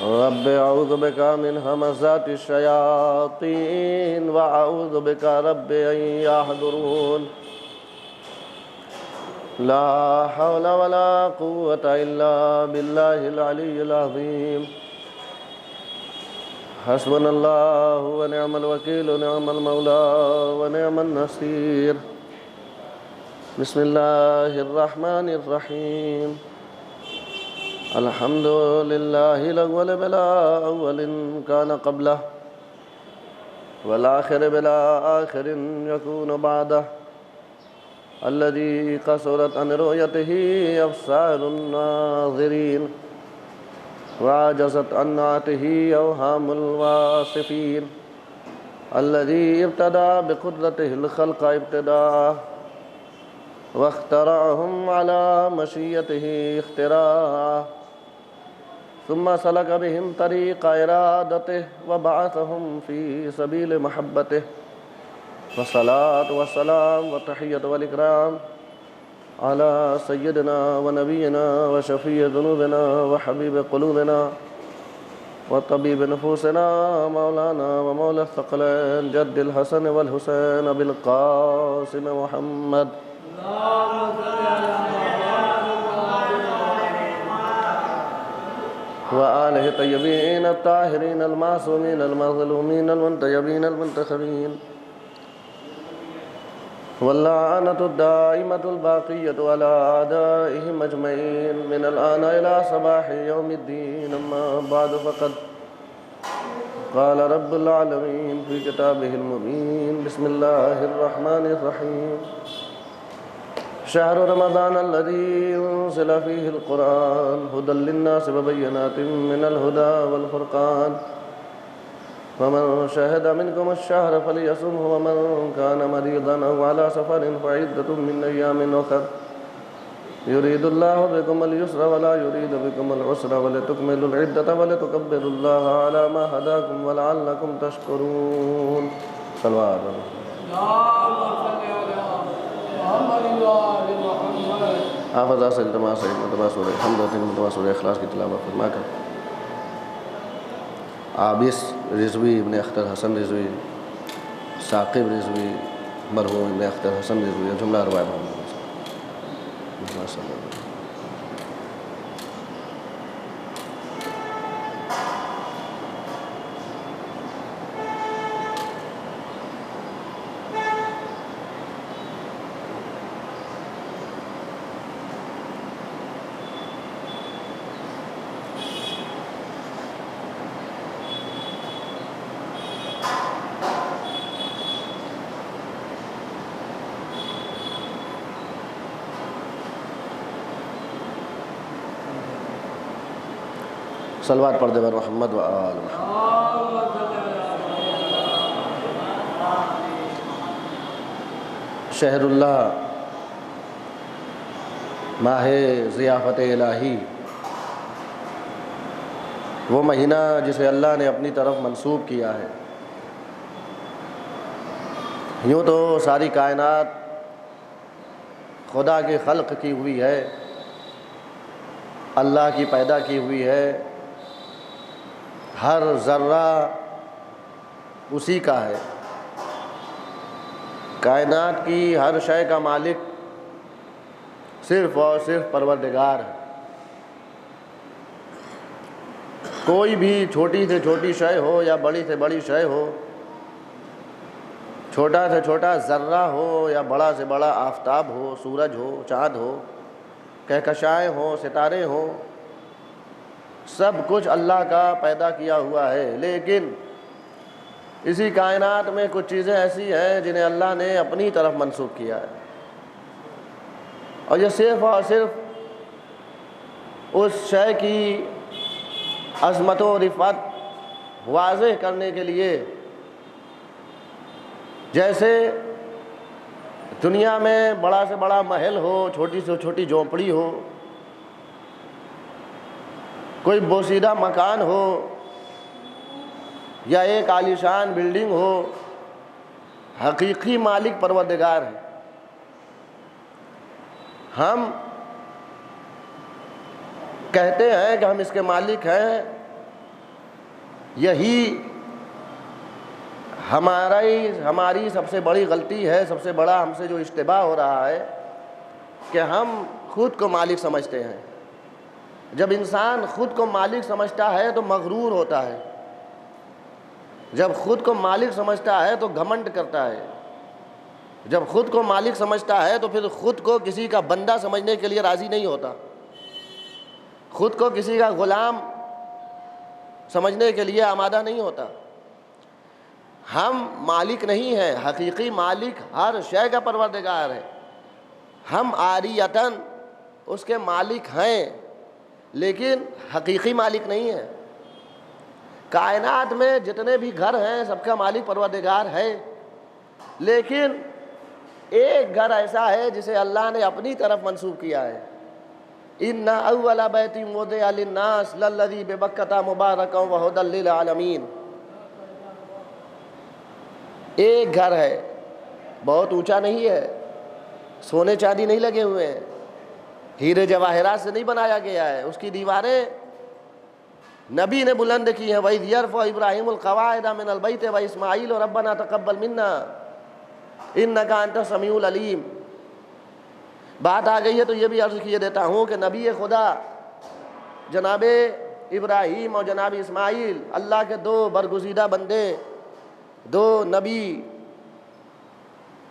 رب اعوذ بک من همزات الشیاطین واعوذ بک رب ان یحضرون لا حول ولا قوة الا باللہ العلی العظیم حسبنا اللہ ونعم الوکیل نعم المولا ونعم النصیر بسم اللہ الرحمن الرحیم الحمد للہ الاول بلا اول کان قبلہ والآخر بلا آخر یکون بعدہ الذي قصرت عن رؤيته أبصار الناظرين وعجزت عن نعته أوهام الواصفين الذي ابتدأ بقدرته الخلق ابتداء واخترعهم على مشيته اختراعا ثم سلك بهم طريق إرادته وبعثهم في سبيل محبته والصلاة والسلام والتحية والإكرام على سيدنا ونبينا وشفيع ذنوبنا وحبيب قلوبنا وطبيب نفوسنا مولانا ومولى الثقلين جد الحسن والحسين أبي القاسم محمد وآله الطيبين الطاهرين المعصومين المظلومين المنتجبين المنتخبين واللعنة الدائمة الباقية على أعدائهم أجمعين من الآن إلى صباح يوم الدين أما بعد فقد قال رب العالمين في كتابه المبين بسم الله الرحمن الرحيم شهر رمضان الذي أنزل فيه القرآن هدى للناس وبينات من الهدى والفرقان فمن شهد منكم الشهر فليصمه ومن كان مريضا أو على سفر فعدة من أيام أخر يريد الله بكم اليسر ولا يريد بكم العسر ولتكملوا العدة ولتكبروا الله على ما هداكم ولعلكم تشكرون صلوات حافظ آسل التماس متبا سورہ حمد و متبا سورہ اخلاص کی تلاوت فرما کر عابس رضوی ابن اختر حسن رضوی ثاقب رضوی مرحوم ابن اختر حسن رضوی جملہ روایت محمد صلی اللہ علیہ وسلم صلوات پڑھ دے بر محمد و آل محمد شہر اللہ ماہ ضیافت الہی وہ مہینہ جسے اللہ نے اپنی طرف منسوب کیا ہے۔ یوں تو ساری کائنات خدا کی خلق کی ہوئی ہے، اللہ کی پیدا کی ہوئی ہے، ہر ذرہ اسی کا ہے، کائنات کی ہر شے کا مالک صرف اور صرف پروردگار ہے۔ کوئی بھی چھوٹی سے چھوٹی شے ہو یا بڑی سے بڑی شے ہو، چھوٹا سے چھوٹا ذرہ ہو یا بڑا سے بڑا آفتاب ہو، سورج ہو، چاند ہو، کہکشائیں ہوں، ستارے ہوں، سب کچھ اللہ کا پیدا کیا ہوا ہے۔ لیکن اسی کائنات میں کچھ چیزیں ایسی ہیں جنہیں اللہ نے اپنی طرف منسوب کیا ہے، اور یہ صرف اور صرف اس شے کی عظمت و رفعت واضح کرنے کے لیے، جیسے دنیا میں بڑا سے بڑا محل ہو، چھوٹی سے چھوٹی جھونپڑی ہو، کوئی بوسیدہ مکان ہو یا ایک عالیشان بلڈنگ ہو، حقیقی مالک پروردگار ہے۔ ہم کہتے ہیں کہ ہم اس کے مالک ہیں، یہی ہماری سب سے بڑی غلطی ہے، سب سے بڑا ہم سے جو اشتباہ ہو رہا ہے کہ ہم خود کو مالک سمجھتے ہیں۔ جب انسان خود کو مالک سمجھتا ہے تو مغرور ہوتا ہے، جب خود کو مالک سمجھتا ہے تو گھمنڈ کرتا ہے، جب خود کو مالک سمجھتا ہے تو پھر خود کو کسی کا بندہ سمجھنے کے لیے راضی نہیں ہوتا، خود کو کسی کا غلام سمجھنے کے لیے آمادہ نہیں ہوتا۔ ہم مالک نہیں ہیں، حقیقی مالک ہر شے کا پروردگار ہے۔ ہم عاریتاً اس کے مالک ہیں لیکن حقیقی مالک نہیں ہیں۔ کائنات میں جتنے بھی گھر ہیں سب کا مالک پروردگار ہے، لیکن ایک گھر ایسا ہے جسے اللہ نے اپنی طرف منسوب کیا ہے۔ ان اول بیت وضع للناس للذی ببکۃ مبارکا وہدی للعالمین۔ ایک گھر ہے، بہت اونچا نہیں ہے، سونے چاندی نہیں لگے ہوئے ہیں، ہیرے جواہرات سے نہیں بنایا گیا ہے، اس کی دیواریں نبی نے بلند کی ہیں۔ وَإِذْ يَرْفَعُ إِبْرَاهِيمُ الْقَوَاعِدَ مِنَ الْبَيْتِ وَإِسْمَاعِيلُ رَبَّنَا تَقَبَّلْ مِنَّا إِنَّكَ أَنْتَ السَّمِيعُ الْعَلِيمُ۔ بات آ گئی ہے تو یہ بھی عرض کیے دیتا ہوں کہ نبی خدا جناب ابراہیم اور جناب اسماعیل اللہ کے دو برگزیدہ بندے، دو نبی،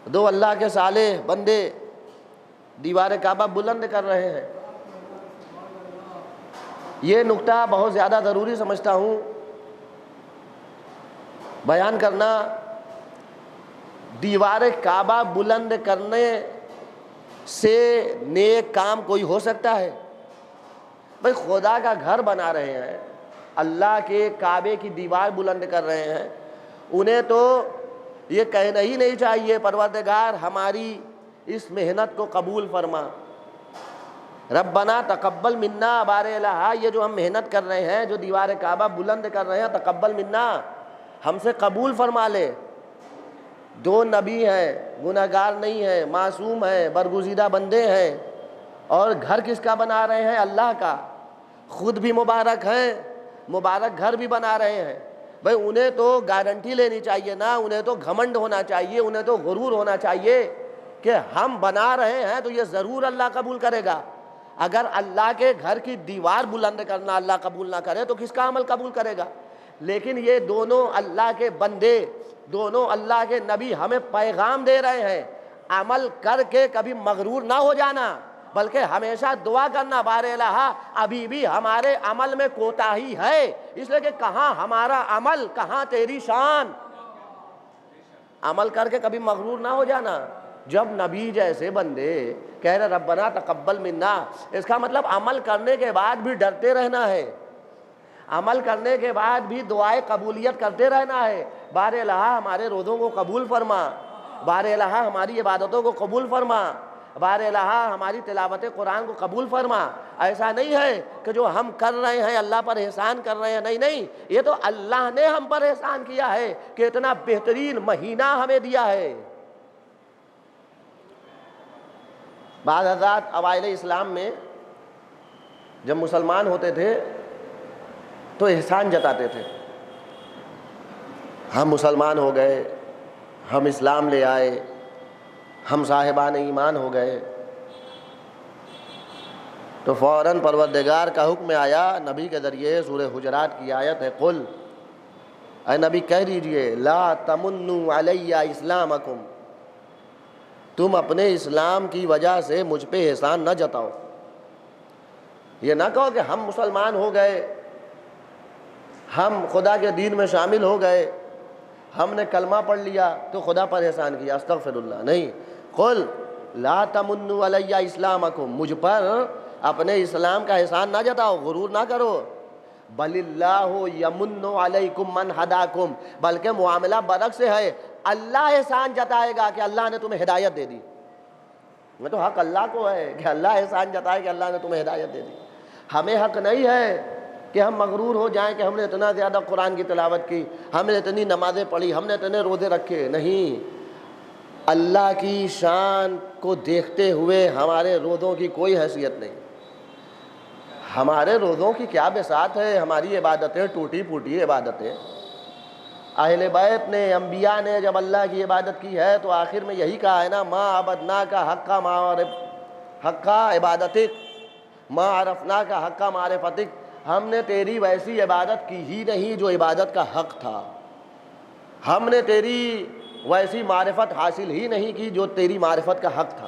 دو اللہ کے صالح بندے دیوار کعبہ بلند کر رہے ہیں۔ یہ نقطہ بہت زیادہ ضروری سمجھتا ہوں بیان کرنا۔ دیوار کعبہ بلند کرنے سے نیک کام کوئی ہو سکتا ہے؟ بھئی خدا کا گھر بنا رہے ہیں، اللہ کے کعبے کی دیوار بلند کر رہے ہیں، انہیں تو یہ کہنا ہی نہیں چاہیے پروردگار ہماری اس محنت کو قبول فرما، ربنا تقبل منا، بار الہ یہ جو ہم محنت کر رہے ہیں، جو دیوار کعبہ بلند کر رہے ہیں، تقبل منا، ہم سے قبول فرما لے۔ دو نبی ہیں، گناہگار نہیں ہیں، معصوم ہیں، برگزیدہ بندے ہیں، اور گھر کس کا بنا رہے ہیں؟ اللہ کا۔ خود بھی مبارک ہیں، مبارک گھر بھی بنا رہے ہیں۔ بھئی انہیں تو گارنٹی لینی چاہیے نا، انہیں تو گھمنڈ ہونا چاہیے، انہیں تو غرور ہونا چاہیے کہ ہم بنا رہے ہیں تو یہ ضرور اللہ قبول کرے گا۔ اگر اللہ کے گھر کی دیوار بلند کرنا اللہ قبول نہ کرے تو کس کا عمل قبول کرے گا؟ لیکن یہ دونوں اللہ کے بندے، دونوں اللہ کے نبی ہمیں پیغام دے رہے ہیں، عمل کر کے کبھی مغرور نہ ہو جانا، بلکہ ہمیشہ دعا کرنا، بار الہ ابھی بھی ہمارے عمل میں کوتاہی ہے، اس لیے کہ کہاں ہمارا عمل، کہاں تیری شان۔ عمل کر کے کبھی مغرور نہ ہو جانا۔ جب نبی جیسے بندے کہہ رہے ربنا تقبل منا، اس کا مطلب عمل کرنے کے بعد بھی ڈرتے رہنا ہے، عمل کرنے کے بعد بھی دعائے قبولیت کرتے رہنا ہے۔ بار الہ ہمارے روزوں کو قبول فرما، بار الہ ہماری عبادتوں کو قبول فرما، بار الہ ہماری تلاوت قرآن کو قبول فرما۔ ایسا نہیں ہے کہ جو ہم کر رہے ہیں اللہ پر احسان کر رہے ہیں، نہیں نہیں، یہ تو اللہ نے ہم پر احسان کیا ہے کہ اتنا بہترین مہینہ ہمیں دیا ہے۔ بعض حضرات اوائل اسلام میں جب مسلمان ہوتے تھے تو احسان جتاتے تھے، ہم مسلمان ہو گئے، ہم اسلام لے آئے، ہم صاحبان ایمان ہو گئے، تو فوراً پروردگار کا حکم آیا نبی کے ذریعے، سورہ حجرات کی آیت ہے، قل، اے نبی کہہ دیجئے، لا تمنوا علی اسلامکم، تم اپنے اسلام کی وجہ سے مجھ پہ احسان نہ جتاؤ۔ یہ نہ کہو کہ ہم مسلمان ہو گئے، ہم خدا کے دین میں شامل ہو گئے، ہم نے کلمہ پڑھ لیا تو خدا پر احسان کیا، استغفر اللہ، نہیں۔ قل لا تمنوا علی اسلامکم، مجھ پر اپنے اسلام کا احسان نہ جتاؤ، غرور نہ کرو۔ بل اللہ یمن علیکم من ہداکم، بلکہ معاملہ برعکس سے ہے، اللہ احسان جتائے گا کہ اللہ نے تمہیں ہدایت دے دی۔ میں تو حق اللہ کو ہے کہ اللہ احسان جتائے کہ اللہ نے تمہیں ہدایت دے دی۔ ہمیں حق نہیں ہے کہ ہم مغرور ہو جائیں کہ ہم نے اتنا زیادہ قرآن کی تلاوت کی، ہم نے اتنی نمازیں پڑھی، ہم نے اتنے روزے رکھے، نہیں۔ اللہ کی شان کو دیکھتے ہوئے ہمارے روزوں کی کوئی حیثیت نہیں۔ ہمارے روزوں کی کیا بساط ہے، ہماری عبادتیں ٹوٹی پھوٹی عبادتیں۔ اہل بیت نے، انبیاء نے جب اللہ کی عبادت کی ہے تو آخر میں یہی کہا ہے نا، ما عبدنا کا حق عبادتک، ما عرفنا کا حق معرفتک، ہم نے تیری ویسی عبادت کی ہی نہیں جو عبادت کا حق تھا، ہم نے تیری ویسی معرفت حاصل ہی نہیں کی جو تیری معرفت کا حق تھا۔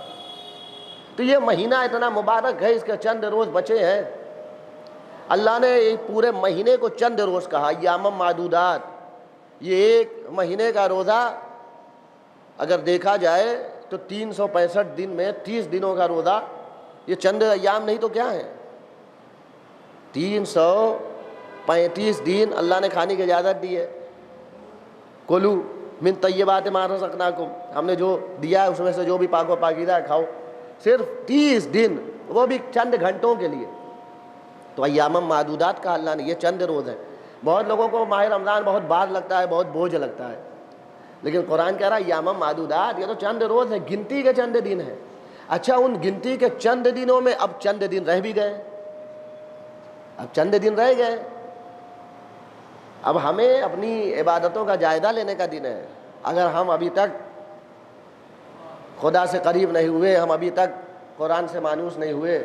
تو یہ مہینہ اتنا مبارک ہے، اس کے چند روز بچے ہیں، اللہ نے پورے مہینے کو چند روز کہا، ایام معدودات۔ یہ ایک مہینے کا روزہ اگر دیکھا جائے تو 365 دن میں 30 دنوں کا روزہ، یہ چند ایام نہیں تو کیا ہے، 335 دن اللہ نے کھانے کی اجازت دی ہے۔ کلو من طیبات ما رزقناکم، ہم نے جو دیا ہے اس میں سے جو بھی پاک و پاکیزہ ہے کھاؤ، صرف 30 دن، وہ بھی چند گھنٹوں کے لیے۔ تو ایام معدودات کا اللہ نے، یہ چند روز ہیں۔ بہت لوگوں کو ماہ رمضان بہت بار لگتا ہے، بہت بوجھ لگتا ہے، لیکن قرآن کہہ رہا ہے ایام معدودات، یہ تو چند روز ہیں، گنتی کے چند دن ہیں۔ اچھا، ان گنتی کے چند دنوں میں اب چند دن رہ بھی گئے، اب چند دن رہ گئے، اب ہمیں اپنی عبادتوں کا جائزہ لینے کا دن ہے۔ اگر ہم ابھی تک خدا سے قریب نہیں ہوئے، ہم ابھی تک قرآن سے مانوس نہیں ہوئے،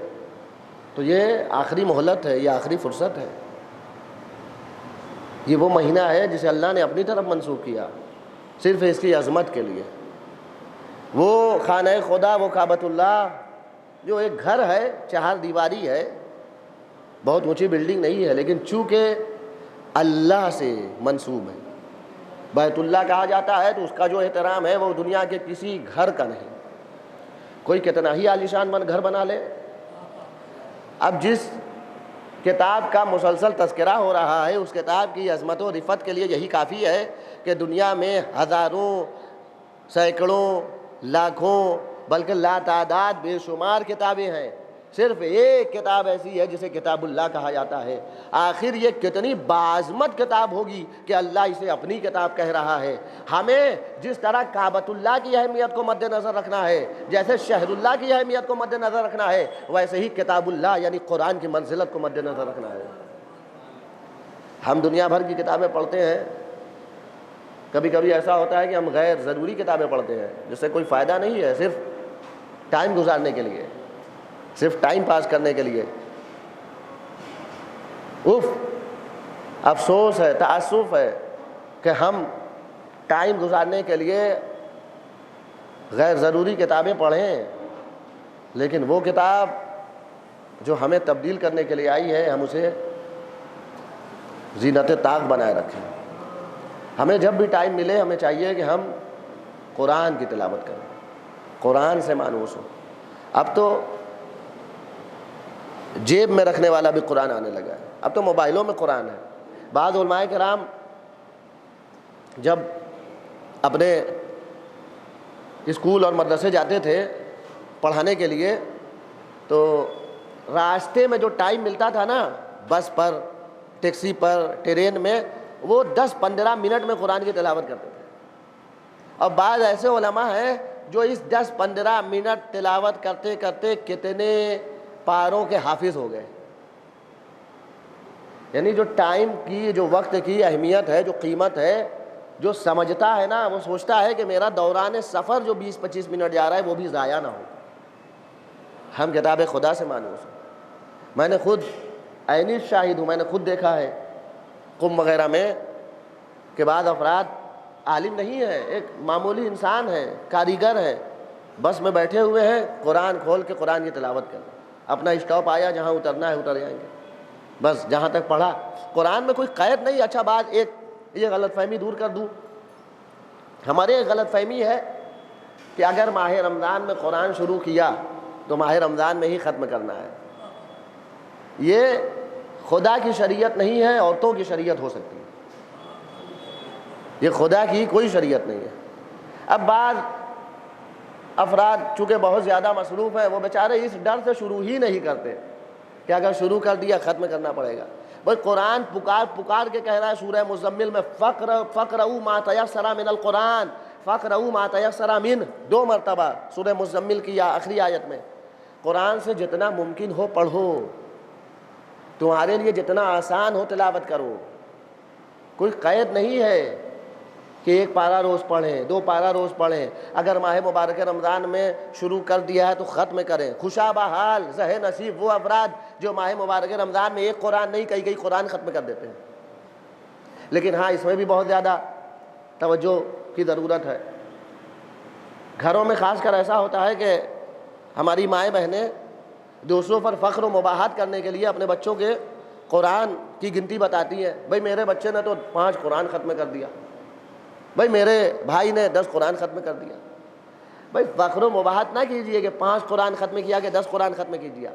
تو یہ آخری مہلت ہے، یہ آخری فرصت ہے۔ یہ وہ مہینہ ہے جسے اللہ نے اپنی طرف منسوخ کیا، صرف اس کی عظمت کے لیے۔ وہ خانہ خدا، وہ کعبۃ اللہ، جو ایک گھر ہے، 4 دیواری ہے، بہت اونچی بلڈنگ نہیں ہے، لیکن چونکہ اللہ سے منسوب ہے، بیت اللہ کہا جاتا ہے، تو اس کا جو احترام ہے وہ دنیا کے کسی گھر کا نہیں۔ کوئی کتنا ہی عالیشان گھر بنا لے، اب جس کتاب کا مسلسل تذکرہ ہو رہا ہے، اس کتاب کی عظمت و رفعت کے لیے یہی کافی ہے کہ دنیا میں ہزاروں، سینکڑوں، لاکھوں، بلکہ لا تعداد بے شمار کتابیں ہیں، صرف ایک کتاب ایسی ہے جسے کتاب اللہ کہا جاتا ہے۔ آخر یہ کتنی باعظمت کتاب ہوگی کہ اللہ اسے اپنی کتاب کہہ رہا ہے۔ ہمیں جس طرح کعبۃ اللہ کی اہمیت کو مد نظر رکھنا ہے، جیسے شہر اللہ کی اہمیت کو مد نظر رکھنا ہے، ویسے ہی کتاب اللہ یعنی قرآن کی منزلت کو مد نظر رکھنا ہے۔ ہم دنیا بھر کی کتابیں پڑھتے ہیں، کبھی کبھی ایسا ہوتا ہے کہ ہم غیر ضروری کتابیں پڑھتے ہیں جس سے کوئی فائدہ نہیں ہے، صرف ٹائم گزارنے کے لیے، صرف ٹائم پاس کرنے کے لیے۔ افسوس ہے، تأسف ہے کہ ہم ٹائم گزارنے کے لیے غیر ضروری کتابیں پڑھیں، لیکن وہ کتاب جو ہمیں تبدیل کرنے کے لیے آئی ہے، ہم اسے زینت طاق بنائے رکھیں۔ ہمیں جب بھی ٹائم ملے، ہمیں چاہیے کہ ہم قرآن کی تلاوت کریں، قرآن سے مانوس ہوں۔ اب تو جیب میں رکھنے والا بھی قرآن آنے لگا ہے، اب تو موبائلوں میں قرآن ہے۔ بعض علماء کرام جب اپنے اسکول اور مدرسے جاتے تھے پڑھانے کے لیے، تو راستے میں جو ٹائم ملتا تھا نا، بس پر، ٹیکسی پر، ٹرین میں، وہ 10-15 منٹ میں قرآن کی تلاوت کرتے تھے۔ اور بعض ایسے علماء ہیں جو اس 10-15 منٹ تلاوت کرتے کرتے کتنے پاروں کے حافظ ہو گئے۔ یعنی جو ٹائم کی، جو وقت کی اہمیت ہے، جو قیمت ہے، جو سمجھتا ہے نا، وہ سوچتا ہے کہ میرا دوران سفر جو 20-25 منٹ جا رہا ہے وہ بھی ضائع نہ ہو۔ ہم کتاب خدا سے مانوس ہیں۔ میں نے خود عینی شاہد ہوں، میں نے خود دیکھا ہے قم وغیرہ میں کہ بعض افراد عالم نہیں ہے، ایک معمولی انسان ہے، کاریگر ہے، بس میں بیٹھے ہوئے ہیں، قرآن کھول کے قرآن کی تلاوت کر رہے ہیں۔ اپنا اسٹاپ آیا، جہاں اترنا ہے اتر جائیں گے، بس جہاں تک پڑھا۔ قرآن میں کوئی قید نہیں۔ اچھا، بات ایک یہ غلط فہمی دور کر دوں، ہمارے ایک غلط فہمی ہے کہ اگر ماہ رمضان میں قرآن شروع کیا تو ماہ رمضان میں ہی ختم کرنا ہے۔ یہ خدا کی شریعت نہیں ہے، عورتوں کی شریعت ہو سکتی ہے، یہ خدا کی کوئی شریعت نہیں ہے۔ اب بعض افراد چونکہ بہت زیادہ مصروف ہیں، وہ بیچارے اس ڈر سے شروع ہی نہیں کرتے کہ اگر شروع کر دیا ختم کرنا پڑے گا۔ بھائی قرآن پکار کے کہہ رہا ہے سورہ مزمل میں، فقرؤوا ما تیسر من القرآن، فقرؤوا ما تیسر من، 2 مرتبہ سورہ مزمل کی آخری آیت میں، قرآن سے جتنا ممکن ہو پڑھو۔ تمہارے لیے جتنا آسان ہو تلاوت کرو، کوئی قید نہیں ہے کہ 1 پارہ روز پڑھیں، 2 پارہ روز پڑھیں۔ اگر ماہ مبارک رمضان میں شروع کر دیا ہے تو ختم کریں۔ خوشا بحال زہ نصیب وہ افراد جو ماہ مبارک رمضان میں ایک قرآن نہیں کئی قرآن ختم کر دیتے ہیں۔ لیکن ہاں اس میں بھی بہت زیادہ توجہ کی ضرورت ہے۔ گھروں میں خاص کر ایسا ہوتا ہے کہ ہماری مائیں بہنیں دوسروں پر فخر و مباحت کرنے کے لیے اپنے بچوں کے قرآن کی گنتی بتاتی ہیں۔ بھئی میرے بچے نے تو 5 قرآن ختم کر دیا، بھئی میرے بھائی نے 10 قرآن ختم کر دیا۔ بھئی فخر و مباحت نہ کیجئے کہ 5 قرآن ختم کیا کہ 10 قرآن ختم کیجئے،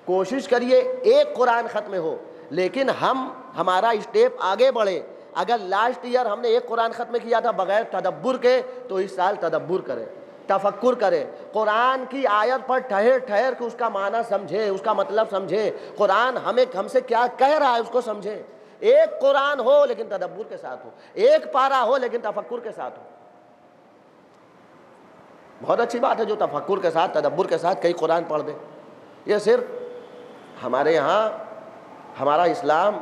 کوشش کریے 1 قرآن ختم ہو، لیکن ہمارا اسٹیپ آگے بڑھے۔ اگر لاسٹ ایئر ہم نے 1 قرآن ختم کیا تھا بغیر تدبر کے، تو اس سال تدبر کریں، تفکر کرے، قرآن کی آیت پر ٹھہر کے اس کا معنی سمجھے، اس کا مطلب سمجھے، قرآن ہم سے کیا کہہ رہا ہے اس کو سمجھے۔ 1 قرآن ہو لیکن تدبر کے ساتھ ہو، 1 پارہ ہو لیکن تفکر کے ساتھ ہو۔ بہت اچھی بات ہے جو تفکر کے ساتھ تدبر کے ساتھ کئی قرآن پڑھ دے۔ یہ صرف ہمارے یہاں ہمارا اسلام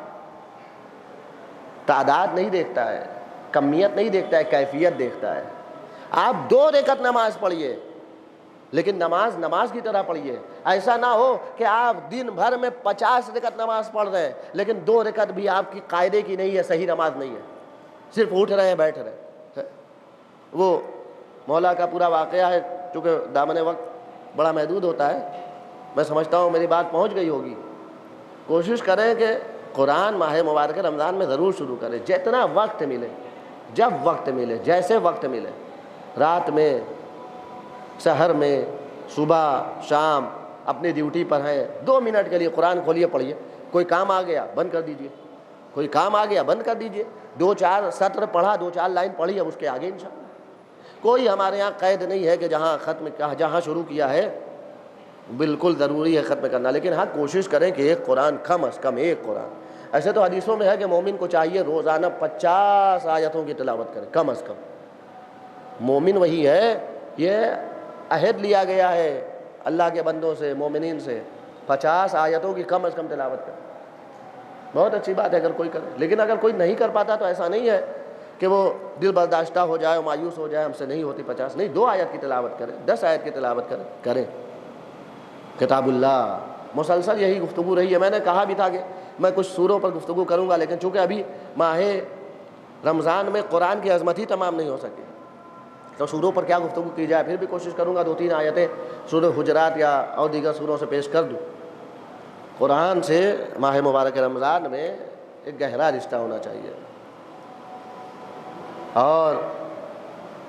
تعداد نہیں دیکھتا ہے، کمیت نہیں دیکھتا ہے، کیفیت دیکھتا ہے۔ آپ 2 رکعت نماز پڑھیے لیکن نماز کی طرح پڑھیے۔ ایسا نہ ہو کہ آپ دن بھر میں 50 رکعت نماز پڑھ رہے ہیں لیکن 2 رکعت بھی آپ کی قاعدے کی نہیں ہے، صحیح نماز نہیں ہے، صرف اٹھ رہے ہیں بیٹھ رہے ہیں۔ وہ مولا کا پورا واقعہ ہے، چونکہ دامن وقت بڑا محدود ہوتا ہے، میں سمجھتا ہوں میری بات پہنچ گئی ہوگی۔ کوشش کریں کہ قرآن ماہ مبارک رمضان میں ضرور شروع کریں، جتنا وقت ملے، جب وقت ملے، جیسے وقت ملے، رات میں، سحر میں، صبح، شام، اپنی ڈیوٹی پر ہیں، 2 منٹ کے لیے قرآن کھولیے پڑھیے۔ کوئی کام آ گیا بند کر دیجئے، کوئی کام آ گیا بند کر دیجئے، 2-4 سطر پڑھا، 2-4 لائن پڑھی، اب اس کے آگے انشاءاللہ۔ کوئی ہمارے یہاں قید نہیں ہے کہ جہاں شروع کیا ہے بالکل ضروری ہے ختم کرنا، لیکن ہاں کوشش کریں کہ 1 قرآن، کم از کم 1 قرآن۔ ایسے تو حدیثوں میں ہے کہ مومن کو چاہیے روزانہ 50 آیتوں کی تلاوت کرے، کم از کم۔ مومن وہی ہے، یہ عہد لیا گیا ہے اللہ کے بندوں سے، مومنین سے، 50 آیتوں کی کم از کم تلاوت کرے۔ بہت اچھی بات ہے اگر کوئی کرے، لیکن اگر کوئی نہیں کر پاتا تو ایسا نہیں ہے کہ وہ دل برداشتہ ہو جائے، مایوس ہو جائے، ہم سے نہیں ہوتی 50 نہیں، 2 آیت کی تلاوت کریں، 10 آیت کی تلاوت کریں۔ کتاب اللہ مسلسل یہی گفتگو رہی ہے۔ میں نے کہا بھی تھا کہ میں کچھ سوروں پر گفتگو کروں گا، لیکن چونکہ ابھی ماہ رمضان میں قرآن کی عظمت ہی تمام نہیں ہو سکتی تو سوروں پر کیا گفتگو کی جائے۔ پھر بھی کوشش کروں گا 2-3 آیتیں سورہ حجرات یا اور دیگر سوروں سے پیش کر دوں۔ قرآن سے ماہ مبارک رمضان میں ایک گہرا رشتہ ہونا چاہیے، اور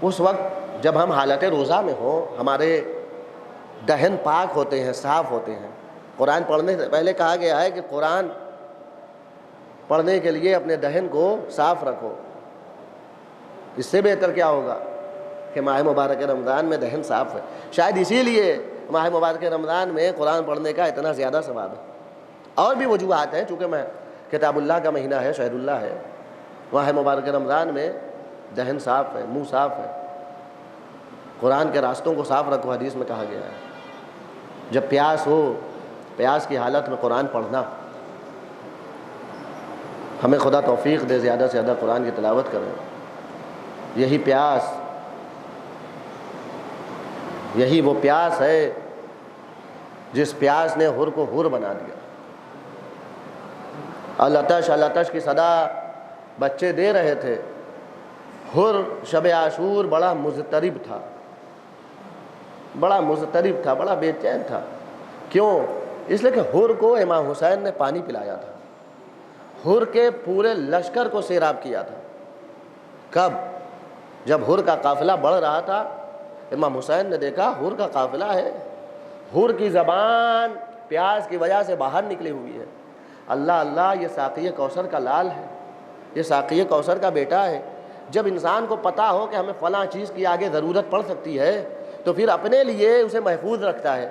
اس وقت جب ہم حالت روزہ میں ہوں، ہمارے دہن پاک ہوتے ہیں، صاف ہوتے ہیں۔ قرآن پڑھنے سے پہلے کہا گیا ہے کہ قرآن پڑھنے کے لیے اپنے دہن کو صاف رکھو۔ اس سے بہتر کیا ہوگا کہ ماہ مبارک رمضان میں دہن صاف ہے۔ شاید اسی لیے ماہ مبارک رمضان میں قرآن پڑھنے کا اتنا زیادہ ثواب ہے۔ اور بھی وجوہات ہیں، چونکہ میں کتاب اللہ کا مہینہ ہے، شہر اللہ ہے، ماہ مبارک رمضان میں دہن صاف ہے، منہ صاف ہے۔ قرآن کے راستوں کو صاف رکھو، حدیث میں کہا گیا ہے۔ جب پیاس ہو، پیاس کی حالت میں قرآن پڑھنا۔ ہمیں خدا توفیق دے زیادہ سے زیادہ قرآن کی تلاوت کریں۔ یہی پیاس، یہی وہ پیاس ہے جس پیاس نے حر کو حر بنا دیا۔ العطش العطش کی صدا بچے دے رہے تھے۔ حر شب عاشور بڑا مضطرب تھا، بڑا بے چین تھا۔ کیوں؟ اس لیے کہ حر کو امام حسین نے پانی پلایا تھا، حر کے پورے لشکر کو سیراب کیا تھا۔ کب؟ جب حر کا قافلہ بڑھ رہا تھا، امام حسین نے دیکھا حر کا قافلہ ہے، حر کی زبان پیاس کی وجہ سے باہر نکلی ہوئی ہے۔ اللہ اللہ، یہ ساقی کوثر کا لال ہے، یہ ساقی کوثر کا بیٹا ہے۔ جب انسان کو پتہ ہو کہ ہمیں فلاں چیز کی آگے ضرورت پڑ سکتی ہے تو پھر اپنے لیے اسے محفوظ رکھتا ہے۔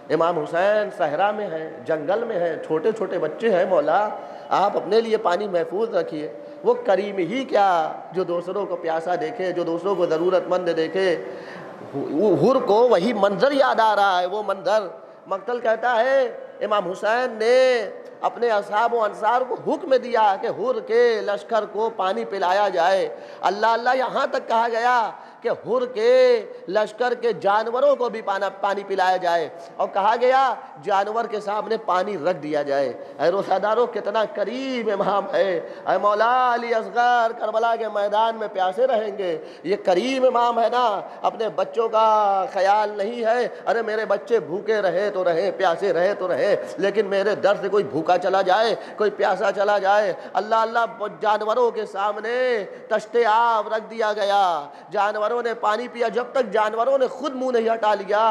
امام حسین صحرا میں ہیں، جنگل میں ہیں، چھوٹے چھوٹے بچے ہیں، مولا آپ اپنے لیے پانی محفوظ رکھیے۔ وہ کریم ہی کیا جو دوسروں کو پیاسا دیکھے، جو دوسروں کو ضرورت مند دیکھے۔ حر کو وہی منظر یاد آ رہا ہے، وہ منظر۔ مقتل کہتا ہے امام حسین نے اپنے اصحاب و انصار کو حکم دیا کہ حر کے لشکر کو پانی پلایا جائے۔ اللہ یہاں تک کہا گیا کہ حر کے لشکر کے جانوروں کو بھی پانی پلایا جائے، اور کہا گیا جانور کے سامنے پانی رکھ دیا جائے۔ اے روزہ دارو کتنا کریم امام ہے، اے مولا علی اصغر کربلا کے میدان میں پیاسے رہیں گے، یہ کریم امام ہے نا، اپنے بچوں کا خیال نہیں ہے، ارے میرے بچے بھوکے رہے تو رہے، پیاسے رہے تو رہے، لیکن میرے در سے کوئی بھوکا چلا جائے، کوئی پیاسا چلا جائے۔ اللہ جانوروں کے سامنے تشت آب رکھ دیا گیا، جانوروں نے پانی پیا، جب تک جانوروں نے خود منہ نہیں ہٹا لیا۔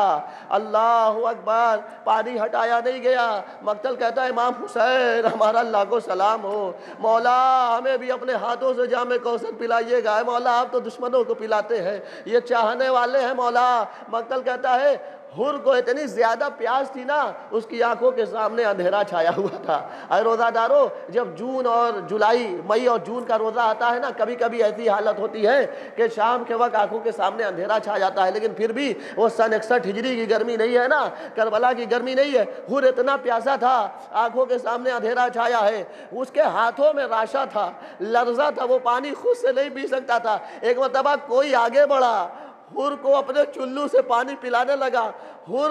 اللہ اکبر، پانی ہٹایا نہیں گیا۔ مقتل کہتا ہے امام حسین ہمارا اللہ کو سلام ہو، مولا ہمیں بھی اپنے ہاتھوں سے جام کوثر پلائیے گا۔ اے مولا آپ تو دشمنوں کو پلاتے ہیں، یہ چاہنے والے ہیں مولا۔ مقتل کہتا ہے حر کو اتنی زیادہ پیاس تھی نا، اس کی آنکھوں کے سامنے اندھیرا چھایا ہوا تھا۔ اے روزہ دارو، جب جون اور جولائی، مئی اور جون کا روزہ آتا ہے نا، کبھی کبھی ایسی حالت ہوتی ہے کہ شام کے وقت آنکھوں کے سامنے اندھیرا چھا جاتا ہے، لیکن پھر بھی وہ سن 61 ہجری کی گرمی نہیں ہے نا، کربلا کی گرمی نہیں ہے۔ حر اتنا پیاسا تھا، آنکھوں کے سامنے اندھیرا چھایا ہے، اس کے ہاتھوں میں راشا تھا، لرزہ تھا، وہ پانی خود سے نہیں پی سکتا تھا۔ ایک مرتبہ کوئی آگے بڑھا، حر کو اپنے چلو سے پانی پلانے لگا۔ حر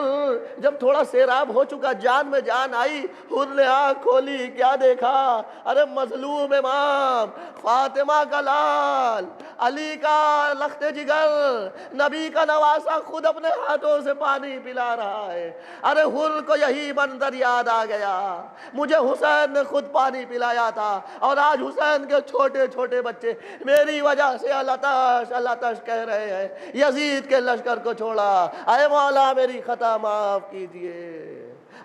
جب تھوڑا سیراب ہو چکا، جان میں جان آئی، حر نے آنکھ کھولی، کیا دیکھا؟ ارے مظلوم امام، فاطمہ کا لال، علی کا لخت جگر، نبی کا نواسا خود اپنے ہاتھوں سے پانی پلا رہا ہے۔ ارے حر کو یہی منظر یاد آ گیا، مجھے حسین نے خود پانی پلایا تھا، اور آج حسین کے چھوٹے چھوٹے بچے میری وجہ سے الاتش الاتش کہہ رہے ہیں، یزید کے لشکر کو چھوڑا۔ اے مولا میری خطا معاف کیجئے۔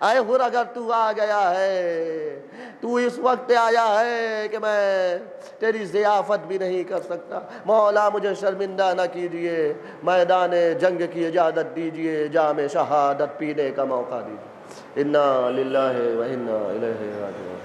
اے حر اگر تو آ گیا ہے، تو اس وقت آیا ہے کہ میں تیری ضیافت بھی نہیں کر سکتا، مولا مجھے شرمندہ نہ کیجئے، میدان جنگ کی اجازت دیجئے، جام شہادت پینے کا موقع دیجئے۔ انا للہ و انا الیہ راجعون۔